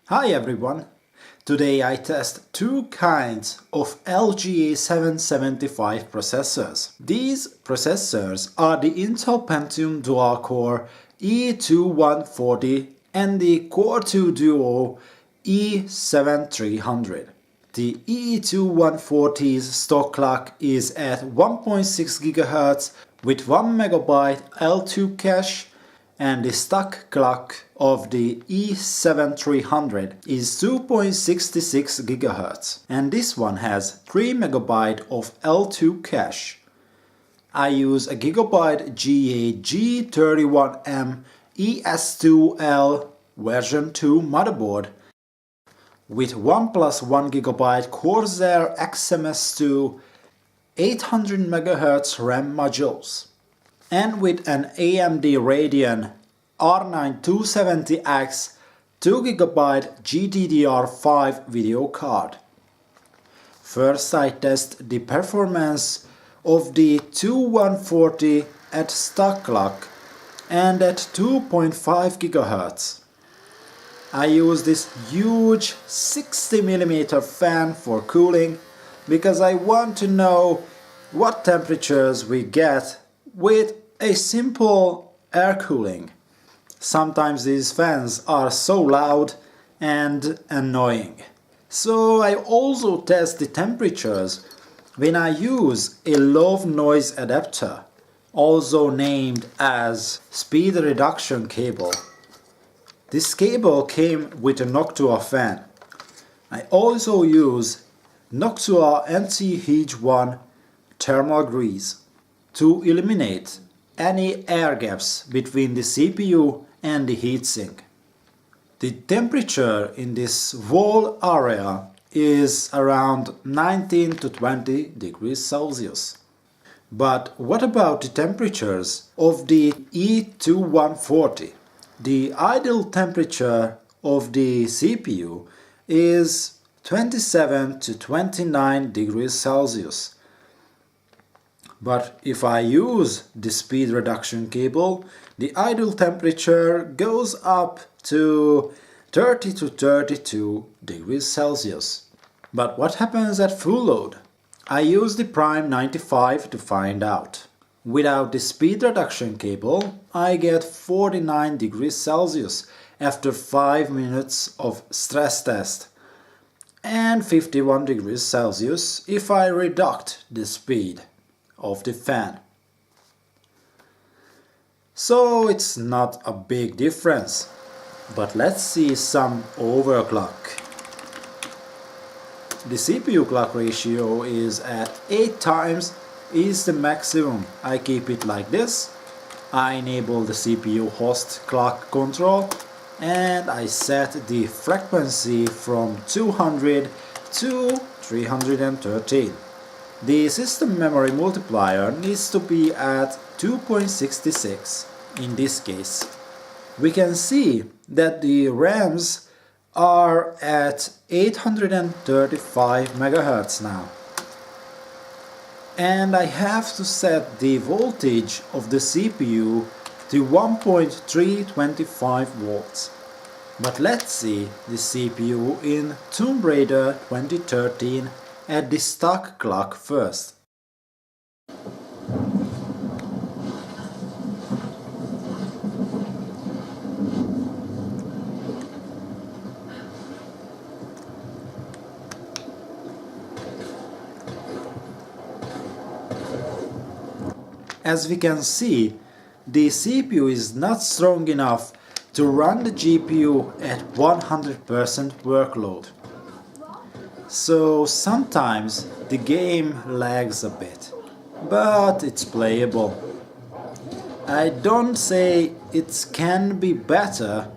Hi everyone! Today I test two kinds of LGA 775 processors. These processors are the Intel Pentium dual-core E2140 and the Core 2 Duo E7300. The E2140's stock clock is at 1.6 GHz with 1 MB L2 cache, and the stock clock of the E7300 is 2.66 GHz, and this one has 3 MB of L2 cache. I use a Gigabyte GA-G31M ES2L version 2 motherboard with 1 plus 1 GB Corsair XMS2 800 MHz RAM modules, and with an AMD Radeon R9 270X 2 GB GDDR5 video card. First I test the performance of the 2140 at stock clock and at 2.5 GHz. I use this huge 60mm fan for cooling because I want to know what temperatures we get with a simple air cooling. Sometimes these fans are so loud and annoying. So I also test the temperatures when I use a low noise adapter, also named as speed reduction cable. This cable came with a Noctua fan. I also use Noctua anti-heat-1 thermal grease to eliminate any air gaps between the CPU and the heatsink. The temperature in this whole area is around 19 to 20 degrees Celsius. But what about the temperatures of the E2140? The ideal temperature of the CPU is 27 to 29 degrees Celsius. But if I use the speed reduction cable, the ideal temperature goes up to 30 to 32 degrees Celsius. But what happens at full load? I use the Prime 95 to find out. Without the speed reduction cable, I get 49 degrees Celsius after 5 minutes of stress test, and 51 degrees Celsius if I reduct the speed of the fan. So it's not a big difference, but let's see some overclock. The CPU clock ratio is at 8 times is the maximum. I keep it like this. I enable the CPU host clock control and I set the frequency from 200 to 313. The system memory multiplier needs to be at 2.66 in this case. We can see that the RAMs are at 835 MHz now. And I have to set the voltage of the CPU to 1.325 volts. But let's see the CPU in Tomb Raider 2013 at the stock clock first. As we can see, the CPU is not strong enough to run the GPU at 100% workload. So sometimes the game lags a bit, but it's playable. I don't say it can be better.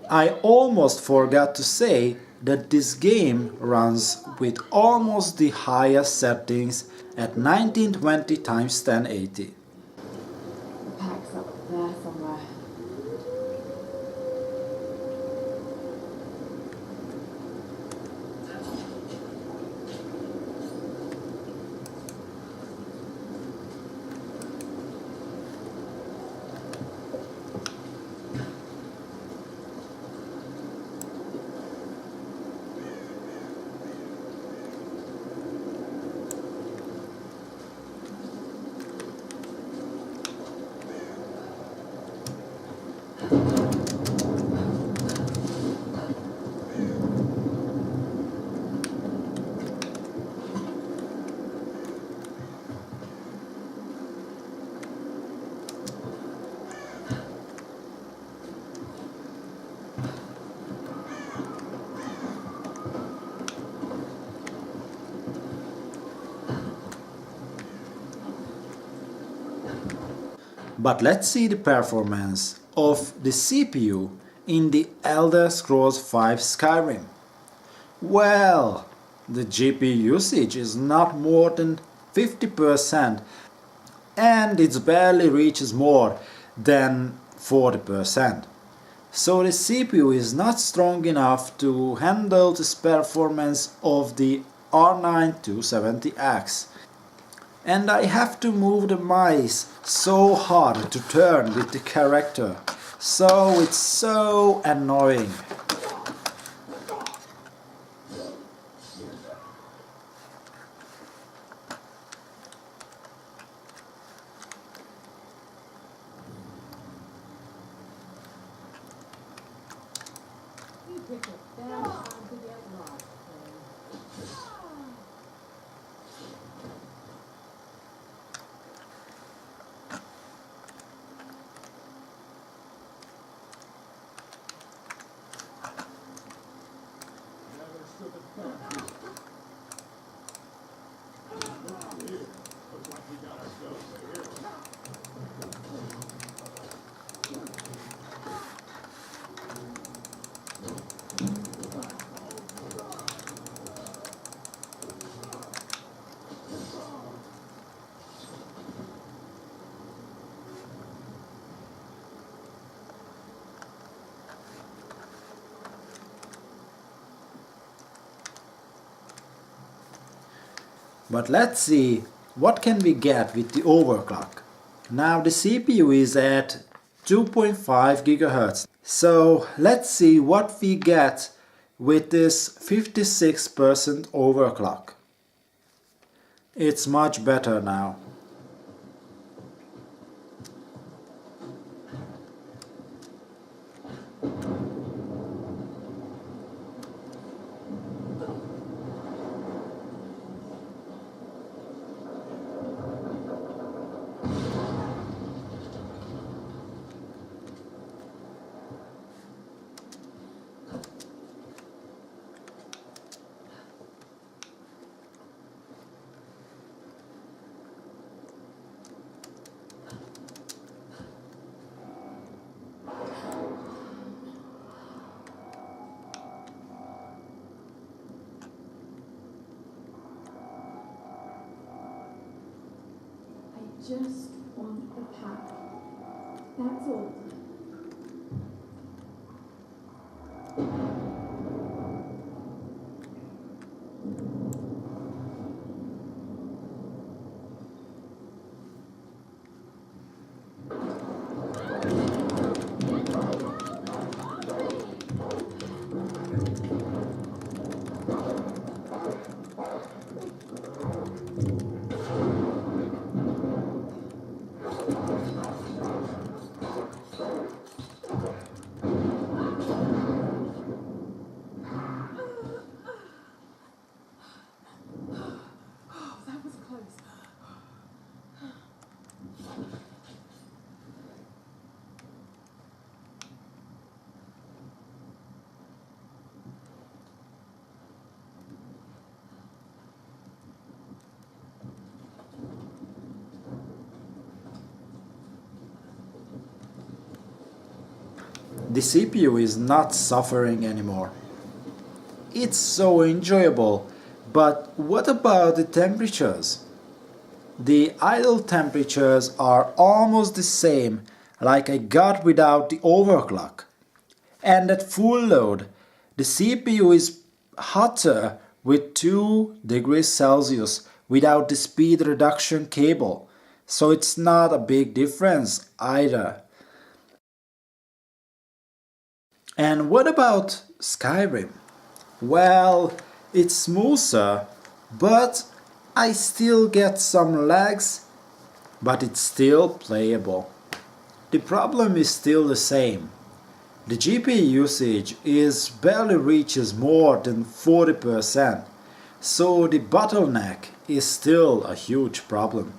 I almost forgot to say that this game runs with almost the highest settings at 1920 x 1080. The pack's up there somewhere. But let's see the performance of the CPU in the Elder Scrolls V Skyrim. Well, the GPU usage is not more than 50% and it barely reaches more than 40%. So the CPU is not strong enough to handle this performance of the R9 270X. And I have to move the mice so hard to turn with the character. So it's so annoying. But let's see what can we get with the overclock. Now the CPU is at 2.5 GHz. So let's see what we get with this 56% overclock. It's much better now. I just want the pack. That's all. That was close. The CPU is not suffering anymore. It's so enjoyable, but what about the temperatures? The idle temperatures are almost the same like I got without the overclock. And at full load, the CPU is hotter with 2 degrees Celsius without the speed reduction cable. So it's not a big difference either. And what about Skyrim? Well, it's smoother, but I still get some lags, but it's still playable. The problem is still the same. The GPU usage barely reaches more than 40%, so the bottleneck is still a huge problem.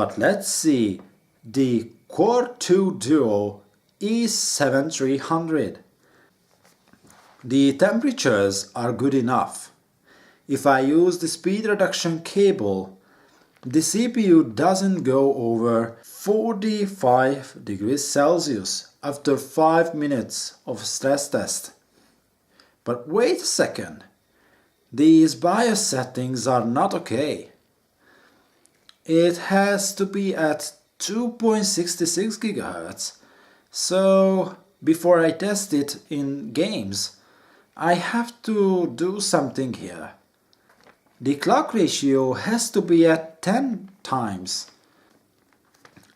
But let's see the Core 2 Duo E7300. The temperatures are good enough. If I use the speed reduction cable, the CPU doesn't go over 45 degrees Celsius after 5 minutes of stress test. But wait a second, these BIOS settings are not okay. It has to be at 2.66 GHz, so before I test it in games, I have to do something here. The clock ratio has to be at 10 times.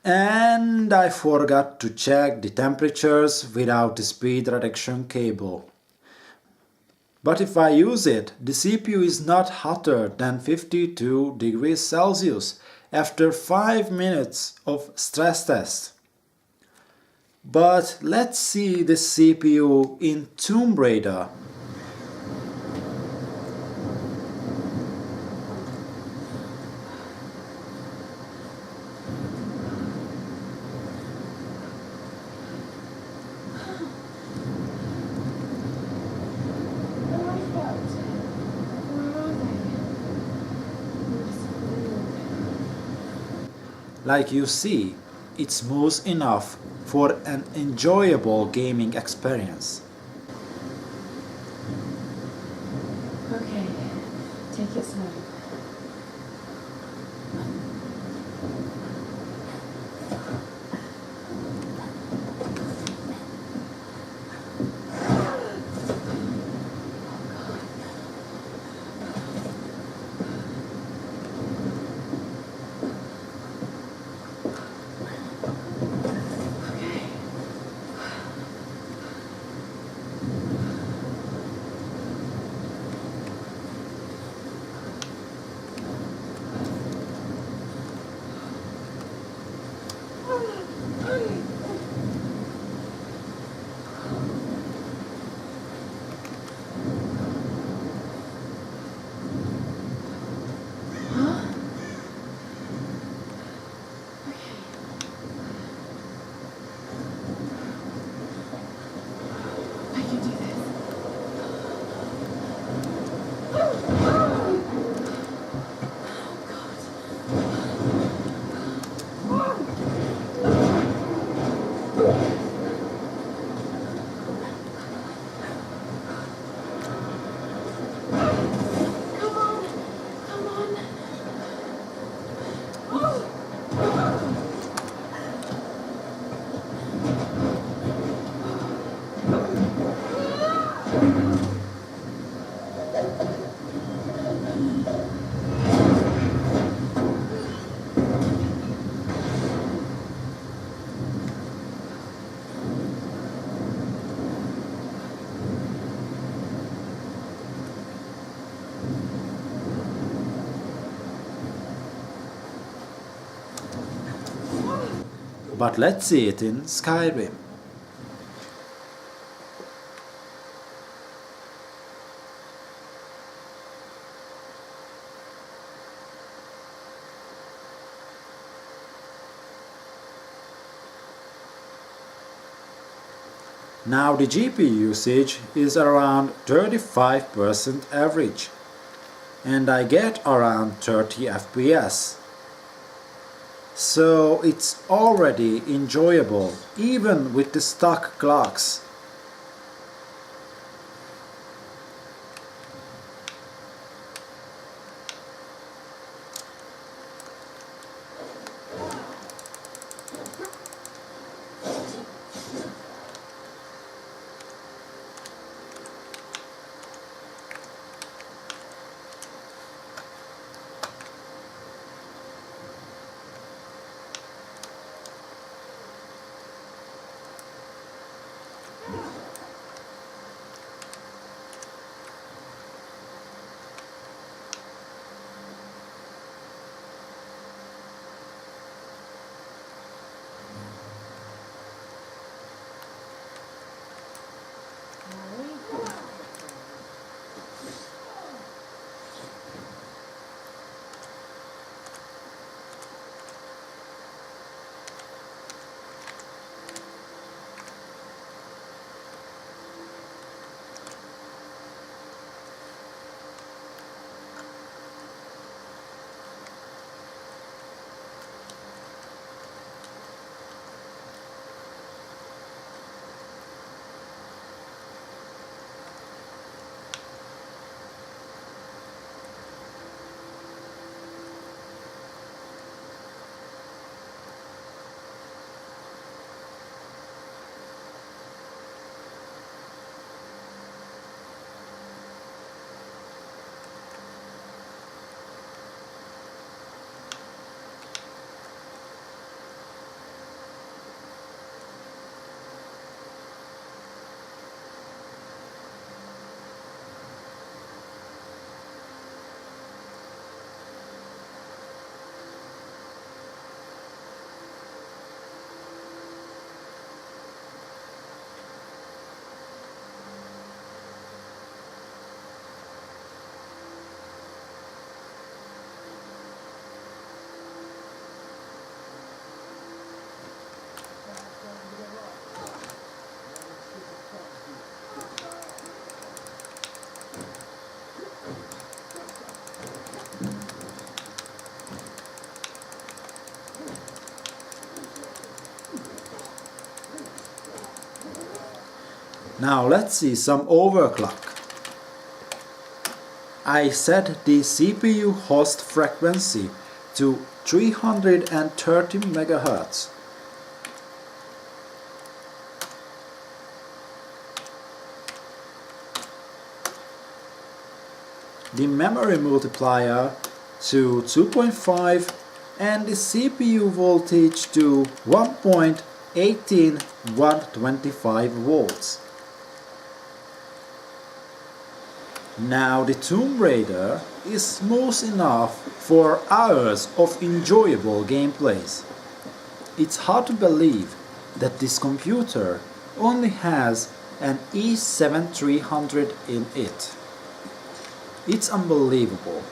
And I forgot to check the temperatures without the speed reduction cable. But if I use it, the CPU is not hotter than 52 degrees Celsius after 5 minutes of stress test. But let's see the CPU in Tomb Raider. Like you see, it's smooth enough for an enjoyable gaming experience. Okay, take it slow. I can do this. Come on, come on. But let's see it in Skyrim. Now the GPU usage is around 35% average, and I get around 30 FPS. So it's already enjoyable even with the stock clocks. Now let's see some overclock. I set the CPU host frequency to 330 MHz. The memory multiplier to 2.5 and the CPU voltage to 1.18 125 volts. Now the Tomb Raider is smooth enough for hours of enjoyable gameplays. It's hard to believe that this computer only has an E7300 in it. It's unbelievable.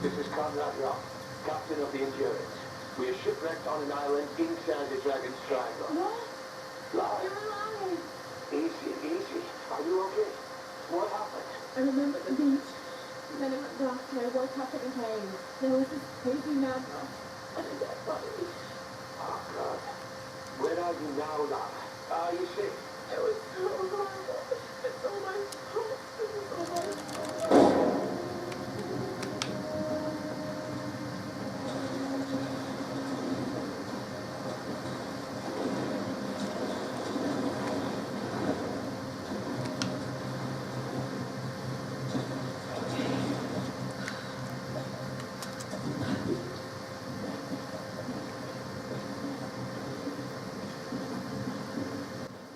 This is Conrad Rock, captain of the Endurance. We are shipwrecked on an island inside the Dragon's Triangle. What? Live. You're alive. Easy, easy. Are you okay? What happened? I remember the beach. Then it went dark and I woke up in a cave. There was this crazy mad rush and a dead body. Oh, God. Where are you now, love? Are you sick? It was so horrible. It's almost home. This is almost home.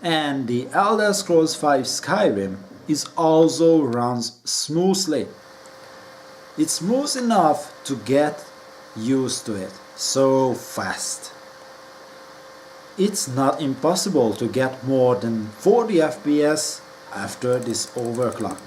And the Elder Scrolls V Skyrim is also runs smoothly. It's smooth enough to get used to it so fast. It's not impossible to get more than 40 FPS after this overclock.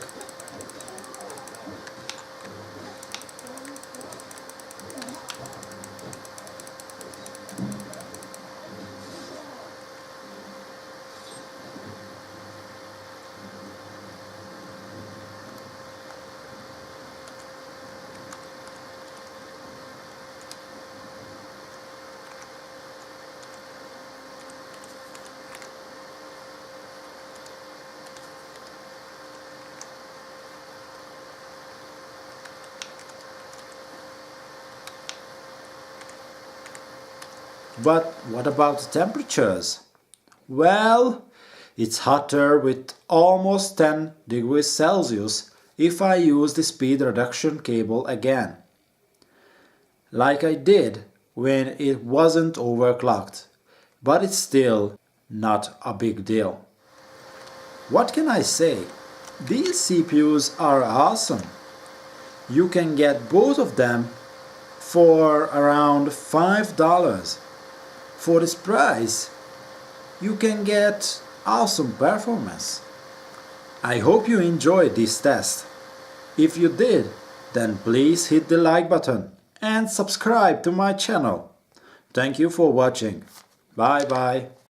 But what about the temperatures? Well, it's hotter with almost 10 degrees Celsius if I use the speed reduction cable again, like I did when it wasn't overclocked, but it's still not a big deal. What can I say? These CPUs are awesome. You can get both of them for around $5. For this price, you can get awesome performance. I hope you enjoyed this test. If you did, then please hit the like button and subscribe to my channel. Thank you for watching. Bye bye.